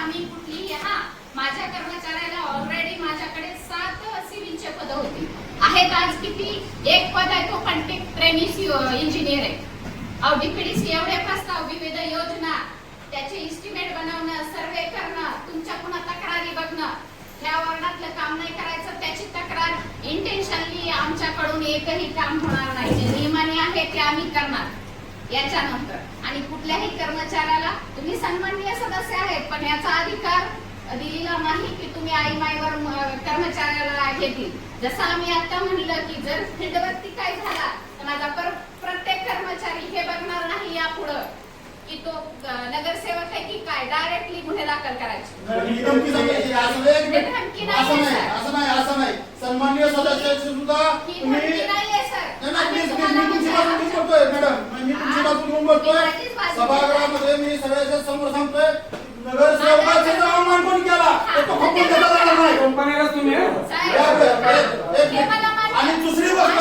मी कुठली माझ्या कर्मचाऱ्याला ऑलरेडी माझ्याकडे 7 सिव्हिलचे पद होते आहेत. आज किती एक पद आहे तो कॉन्ट्रॅक्ट ट्रेनिंग इंजिनियर आहे. डीपीडीसी एवढे प्रस्ताव, विविध योजना, त्याचे एस्टिमेट बनवणं, सर्वे करणं, तुमच्या पुन्हा तक्रारी बघणं, ह्या वॉर्डातलं काम नाही करायचं त्याची तक्रार इंटेन्शनली आमच्याकडून एकही काम होणार नाही. जे नियमाने आहे ते आम्ही करणार याच्यानंतर. आणि कुठल्याही कर्मचाऱ्याला तुम्ही सन्माननीय सदस्य आहेत पण याचा अधिकार दिलेला नाही की तुम्ही आई माईवर कर्मचाऱ्याला घेतील. जसं आम्ही आता म्हणलं की जर फील्डवरती काय झाला तर माझा प्रत्येक कर्मचारी हे बघणार नाही यापुढं की तो नगरसेवक आहे की काय, डायरेक्टली गुन्हे दाखल करायचे. असं नाही सन्माननीय सदस्याची सुद्धा तुम्ही सभागृहामध्ये मी सगळ्याच्या समोर सांगतोय नगरसेवकाचा अवमान कोण केला तो खपून घेतला जाणार नाही कंपनीला तुम्ही. आणि दुसरी गोष्ट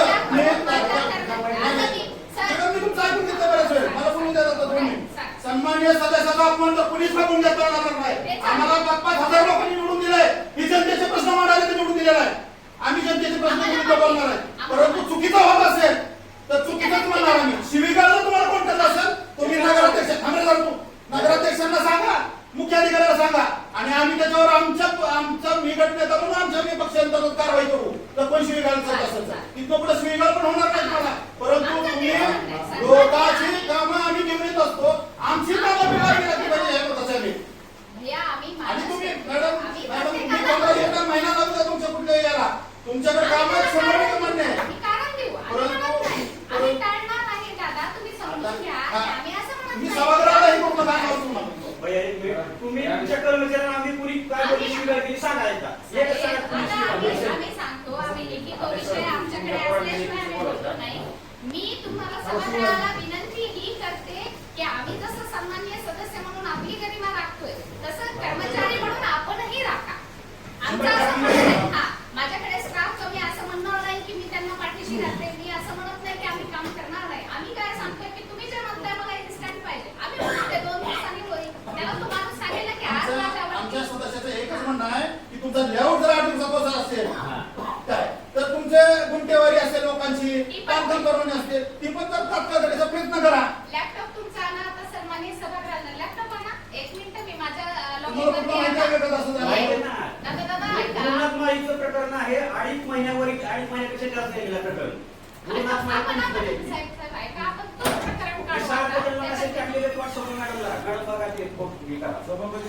मी तुमचं ऐकून घेतलं बऱ्याच वेळ मला बोलून देत होता तुम्ही सन्माननीय सदस्याचा अपमान तर पोलीस बघून घेतला जाणार नाही. आम्हाला 5,000 लोकांनी निवडून दिले, ही जनतेचे प्रश्न मांडायला ते निवडून दिलेला आहे. आम्ही जनतेचे प्रश्न बोलणार आहे. परंतु चुकीचा होत असेल तर चुकीचाच म्हणणार आम्ही. शिवीगाळ जर तुम्हाला कोण करत असेल तुम्ही नगराध्यक्षांना सांगा, मुख्याधिकाऱ्याला सांगा आणि आम्ही त्याच्यावर आमच्या मी गटनेता म्हणून आमच्या मी पक्षांतर्गत कारवाई करू. तर कोण शिवीगाळ करत असेल तिथं पुढे शिवीगाळ पण होणार नाही मला. परंतु तुम्ही लोकांची कामं आम्ही निवडीत असतो, आमची कामं बिघाडली नाही पाहिजे हे होत असेल. आणि तुम्ही मॅडम तुम्ही 15 महिना लागला तुमच्या कुठल्या याला तुमच्याकडे काम आहे 100% मान्य आहे. मी सभागृहाला हे कुठलं काय करू तुम्ही तुमच्या कर्मचाऱ्यांना आम्ही पुरी काय शिवाय केली सांगायचा आम्ही सांगतो आम्ही लिखित विषय आमच्याकडे असल्याशिवाय आम्ही बोलतो नाही. मी तुम्हाला सभागृहाला विनंती ही करते की आम्ही जसं सन्माननीय सदस्य म्हणून आपली गरिमा राखतोय तसं कर्मचारी म्हणून आपणही राखा. आमचा असं म्हणणं आहे माझ्याकडे स्टाफ कमी असं म्हणणार नाही की मी त्यांना पाठीशी राहते. मी असं म्हणत नाही की आम्ही काम करणार नाही. आम्ही काय सांगतोय की तुम्ही जे म्हणताय मला इन्स्टंट पाहिजे. आम्ही म्हणतोय 2 दिवसांनी होईल. त्याला तो माणूस सांगेल की आज आमच्या सदस्याचं एकच म्हणणं आहे की तुमचा लेआउट जर 8 दिवसाचा असेल तर तुमचे गुंठेवारी असेल लोकांची काम करून असते ती पण तात्काळ करायचा प्रयत्न करा. लॅपटॉप तुमचा आणा. आता सन्माननीय सभागृहाला लॅपटॉप आणा. 1 मिनिट मी माझ्या प्रकरण आहे 2.5 महिन्यावर 2.5 महिन्यापेक्षा जास्त गेलेलं प्रकरण. सभापती